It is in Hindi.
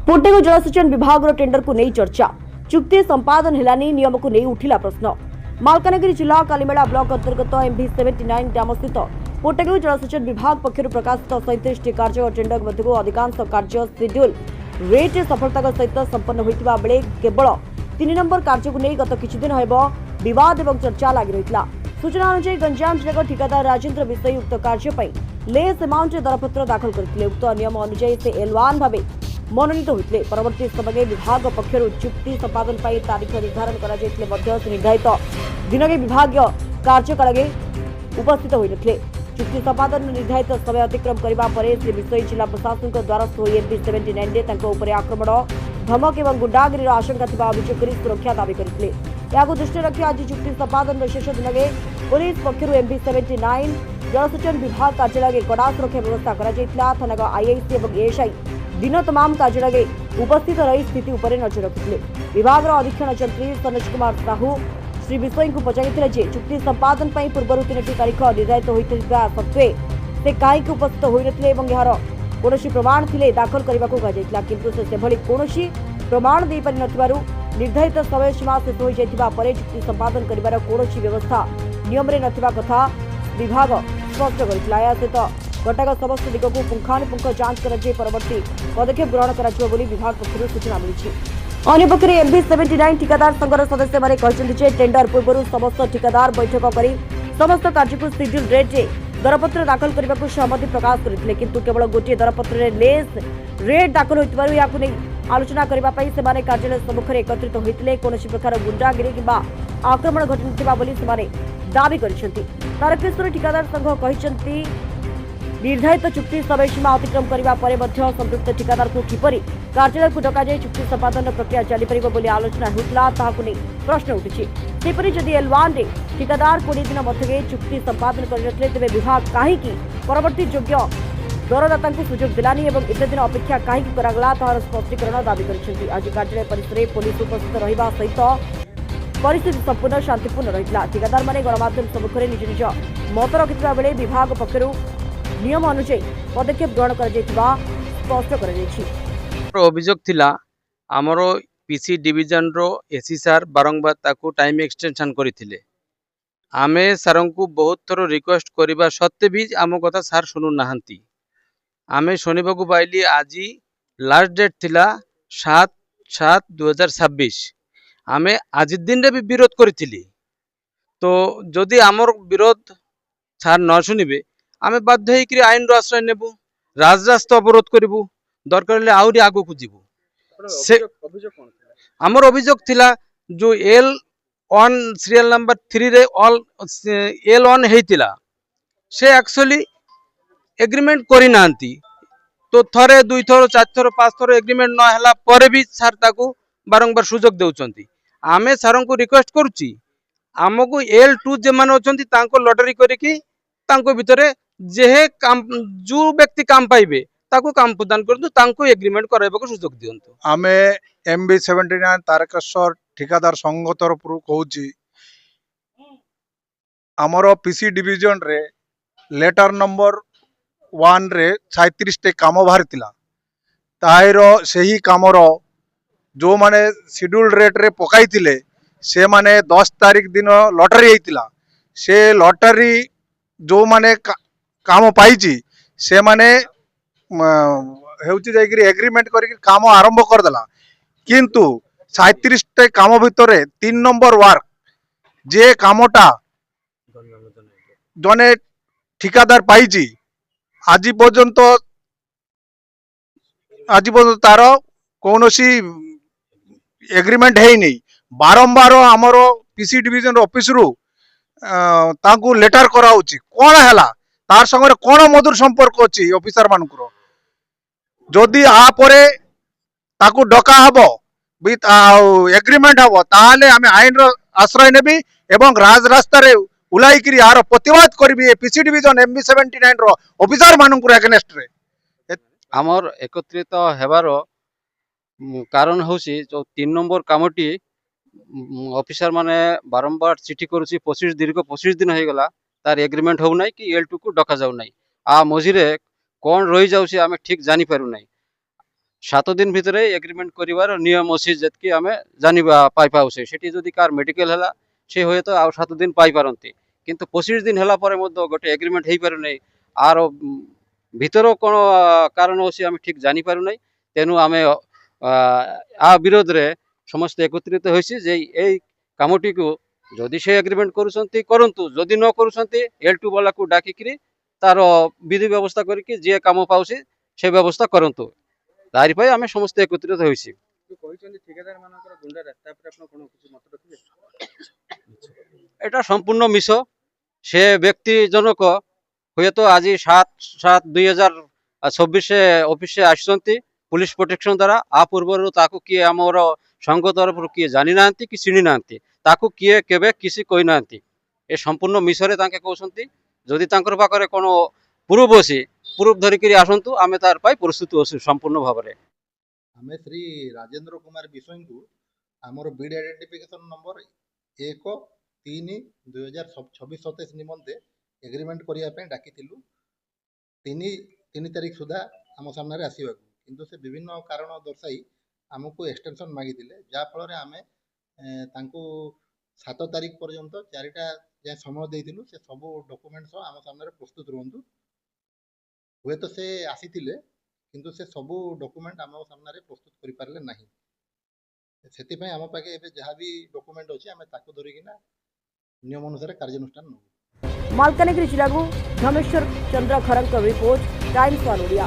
पोटेगु जलसेचन विभाग टेंडर को नहीं चर्चा चुक्ति संपादन हेलानी नियम को नहीं उठिला प्रश्न। मालकानगिरी जिला कालीमेला ब्लॉक अंतर्गत MV79 ग्राम स्थित पोटेगु जलसेचन विभाग पक्षर प्रकाशित 37 कार्य टेंडर मध्य अधिकांश कार्य शेड्यूल रेट सफलता सहित संपन्न होता बेले केवल 3 नंबर कार्य को नहीं गत किछि दिन हेब विवाद और चर्चा लगी रही। सूचना अनुसार गंजाम जिला ठिकादार राजेन्द्र विषय उक्त कार्य लेस अमाउंट दरपत्र दाखल करते उक्त नियम अनुसार से L1 भाव मनोनीत होते। परवर्ती समय विभाग पक्षर चुक्ति संपादन पर तारीख निर्धारण कर निर्धारित दिन के विभाग कार्यकाल उपस्थित होते। चुक्ति संपादन निर्धारित समय अतिक्रम करने पर श्री विषय जिला प्रशासन द्वारस्थ हो MV79 आक्रमण धमक और गुंडागिरी आशंका थी अभियोग कर सुरक्षा दावी करते। दृष्टि रखी आज चुक्ति संपादन शेष दिन में पुलिस पक्षर MV79 जलसेचन विभाग कार्यालय कड़ा सुरक्षा व्यवस्था करा थाना IIC और ASI दिन तमाम कार्यालय उपस्थित रही स्थिति उपर नजर रखिते। विभाग अधीक्षण जंत्री सनोज कुमार साहू श्री विषय को पचारिथिले जे चुक्ति संपादन पर पूर्व 3टी तारीख निर्धारित होता सत्वे से कहीं उपस्थित होते यार कौन प्रमाण थे दाखल करने को कहुला किंतु से कौन प्रमाण दे पारि नथिबारु निर्धारित समय सीमा शेष हो जाइथिबा परे चुक्ति संपादन करिवार कौन व्यवस्था नियम रे नथिबा कथा विभाग स्पष्ट करथिला। या सहित घटक समस्त दिग को पुंखानुपुंख जांच कर परवर्ती पदक्षेप ग्रहण कर विभाग पक्षर सूचना मिली। अन्यपक्षे MV79 ठिकादार संघर सदस्य माने कहते टेंडर पूर्व समस्त ठिकादार बैठक कर समस्त कार्य को शेड्यूल रेट दरपत्र दाखल करने को सहमति प्रकाश करते किंतु केवल गोटे दरपत्र लेस रेट दाखल होती आलोचना करने कार्यालय सम्मुखें एकत्रित होते कौन प्रकार गुंडागिरी कि आक्रमण घटन दावी कर तारकेश्वर ठिकादार संघ कहते निर्धारित चुक्ति समय सीमा अतिक्रम करने पर संपृक्त ठिकादार को किपरि कार्यालय को डकाई चुक्ति संपादन प्रक्रिया चली पार आलोचना होता प्रश्न उठी। सेपरि जदि L1 ठिकादार 20 दिन मध्य चुक्ति संपादन करते तेज विभाग कहीं परवर्ती योग्य दरदाता को सुजोग दिलानी और एत दिन अपेक्षा कहीं करागला तार स्पष्टीकरण दावी कर। आज कार्यालय परिसर में पुलिस उपस्थित रहा सहित परिस्थिति संपूर्ण शांतिपूर्ण रही। ठिकादार माने गणमाध्यम सम्मुखें निज निज मत रखिता बेले विभाग पक्षर नियम अनुसार पदक्षेप ग्रहण कर अभियोग थिला आमर पीसी डिविजन रो एसी सार बारंबार ताकू टाइम एक्सटेंशन करथिले। आमे सार को बहुत थर रिक्वेस्ट करबा सत्ते भी आम कथा सार सुनु नाहंती। आमे शुणा को पाइली आज लास्ट डेट थिला 7/7/2026 आमे आज दिन रे भी विरोध करथिली। तो जदि आमर विरोध सार न शुणिबे आमे बाध्य होकर आईन आश्रय नेबू राजरास्ता अवरोध करूँ दरकार आहरी आग को जीवु। आमर अभियोग थिला जो L1 सीरियल नंबर 3 रे ऑल L1 हेतिला से एक्चुअली एग्रीमेंट करि नांती। तो थरे 2 थर 4 थर 5 थर एग्रीमेंट न हला परे भी सार ताकू बारंबार सुजोग देउचंती। आमे सार को रिक्वेस्ट करूची आमको L2 जे मान अछंती तांको लॉटरी करिकी तांको भितरे जे काम जो व्यक्ति काम पाइबे ताको काम प्रदान करतु तांको एग्रीमेंट कराइबा को सुजोग दियंतु। आमे MV79 तारकेश्वर ठिकादार संघ तरफ कहूची आमर पीसी डिविजन रे लेटर नंबर 1 रे 37 टे काम बाहर तिला ताहिर सही कामर जो माने शेड्यूल रेट रे पकाई थिले से माने 10 तारीख दिन लॉटरी हेतिला। से लॉटरी जो माने काम पाइची से माने हेउची जाइकरी एग्रीमेंट करी काम आरंभ कर देला किंतु 37 टे काम भितरे 3 नंबर वर्क जे कामटा जने ठिकादार पाइची आज पर्यंत तार कौनसी एग्रीमेंट है नहीं। बारंबार आमर पीसी डिविजन ऑफिस रु तांकू लेटर कराउची कोन हैला तार संगे कोन मधुर संपर्क अछि ऑफिसर मानकुरो जदि आ परे ताकू डका हबो विथ एग्रीमेंट हबो ताले आमे आईन रो आश्रय नेबी एवं राज रास्ता रे उलाई करी यार प्रतिवाद करबी पीसी डिविजन MV79 रो ऑफिसर मानकुरो अगेंस्ट रे। आमर एकत्रित हेबारो कारण होसी जो 3 नंबर कामटी ऑफिसर माने बारंबार चिठी करूची 25 दिन हो गला तार एग्रीमेंट हो ना कि L2 को डका जाऊ ना आ मझिरे कौन रही जाऊँ आम ठीक जानी पारू ना। सात दिन भितर एग्रीमेंट करिवार नियम अच्छी जेतकी आम जानिबा पाई पाउसे सेठी जदि कार मेडिकल हला से हुए तो आउ 7 दिन पाई पारंती किंतु 25 दिन हला परे मध्य गोटे एग्रीमेंट हेई पारु नै आर भितर कोन कारण अछि आम ठीक जानि पारु नै तेनु आमे आ विरोध रे समस्त एकत्रित होइसी जे एई कामटी को जदि से एग्रीमेंट करूछंती करंतु जदि न करूछंती L2 वाला को डाकी करी तार विधि व्यवस्था करके जे काम पाउसी से व्यवस्था करंतु तारि पई आमे समस्त एकत्रित होइसी ठेकेदार मानकर गुंडा रास्ता पर आपण कोन किछि मत रखिबे एटा संपूर्ण मिस से व्यक्ति जनक हुए तो आज 7/7/2026 ऑफिस से आसछंती पुलिस प्रोटेक्शन द्वारा आ पूर्व ताकू किए आमर संघ तरफ किए जानी नांती कि चिनी नांती ताकू किए केबे किसी कहि नांती ए संपूर्ण मिसरे तांके कहउछंती जदि तांकर पाखरे कोन प्रूफ अछि प्रूफ धरि करी आसंतु आमे तार पाई प्रस्तुत अछि संपूर्ण भाबरे आमे श्री राजेंद्र कुमार विषय को आमर बिड आइडेंटिफिकेशन नंबर 1-3-2026-27 निमंते एग्रीमेंट करने डाकी तीन तारीख सुधा आम सामने आसवा किंतु से विभिन्न कारण दर्शाई आमको एक्सटेंशन मागी जहाँफल आम 7 तारीख पर्यंत 4टा जाए समय देइथिलु से सब डॉक्यूमेंट्स आम सामने प्रस्तुत रुहतु हुए तो से आसी किंतु से सबू डॉक्यूमेंट आम सामने प्रस्तुत करि पारले नाही सेति आम पाखे एबे जहाँ भी डॉक्यूमेंट अच्छी आम ताको धरिकिना नियम अनुसार कार्यानुष्ठान नबु। मालकानगिरी जिला धमेश्वर चंद्र खरंक रिपोर्ट टाइम्स 1 ओडिया।